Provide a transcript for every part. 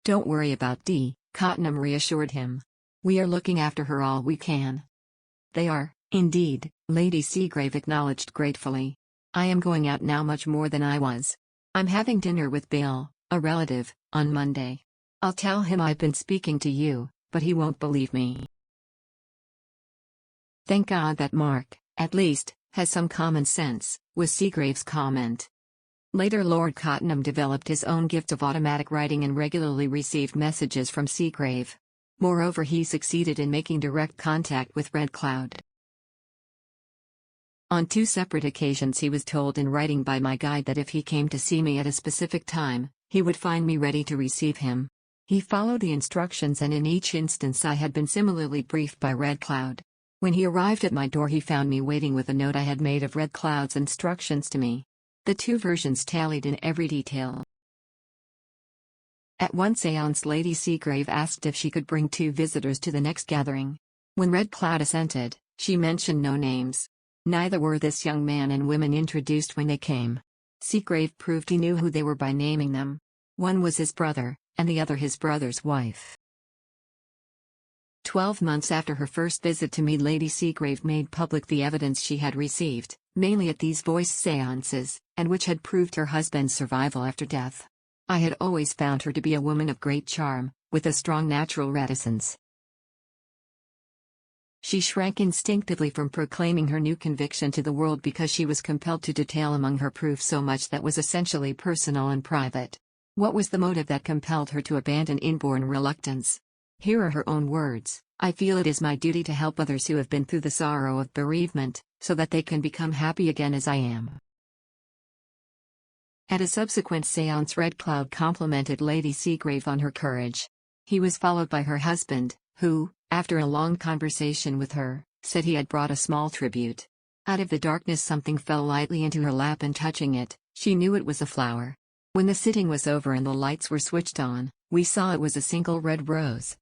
Don't worry about Dee, Cottenham reassured him. We are looking after her all we can. They are, indeed, Lady Segrave acknowledged gratefully. I am going out now much more than I was. I'm having dinner with Bill, a relative, on Monday. I'll tell him I've been speaking to you, but he won't believe me. Thank God that Mark, at least, has some common sense, was Segrave's comment. Later Lord Cottenham developed his own gift of automatic writing and regularly received messages from Segrave. Moreover, he succeeded in making direct contact with Red Cloud. On 2 separate occasions he was told in writing by my guide that if he came to see me at a specific time, he would find me ready to receive him. He followed the instructions, and in each instance I had been similarly briefed by Red Cloud. When he arrived at my door he found me waiting with a note I had made of Red Cloud's instructions to me. The 2 versions tallied in every detail. At one séance Lady Segrave asked if she could bring 2 visitors to the next gathering. When Red Cloud assented, she mentioned no names. Neither were this young man and women introduced when they came. Segrave proved he knew who they were by naming them. One was his brother, and the other his brother's wife. 12 months after her first visit to me, Lady Segrave made public the evidence she had received, mainly at these voice séances, and which had proved her husband's survival after death. I had always found her to be a woman of great charm, with a strong natural reticence. She shrank instinctively from proclaiming her new conviction to the world because she was compelled to detail among her proof so much that was essentially personal and private. What was the motive that compelled her to abandon inborn reluctance? Here are her own words: I feel it is my duty to help others who have been through the sorrow of bereavement, so that they can become happy again as I am. At a subsequent séance Red Cloud complimented Lady Segrave on her courage. He was followed by her husband, who, after a long conversation with her, said he had brought a small tribute. Out of the darkness something fell lightly into her lap, and touching it, she knew it was a flower. When the sitting was over and the lights were switched on, we saw it was a single red rose.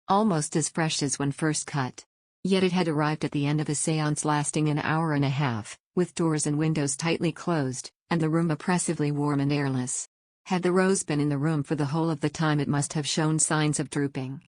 Almost as fresh as when first cut. Yet it had arrived at the end of a séance lasting an hour and a half, with doors and windows tightly closed, and the room oppressively warm and airless. Had the rose been in the room for the whole of the time it must have shown signs of drooping.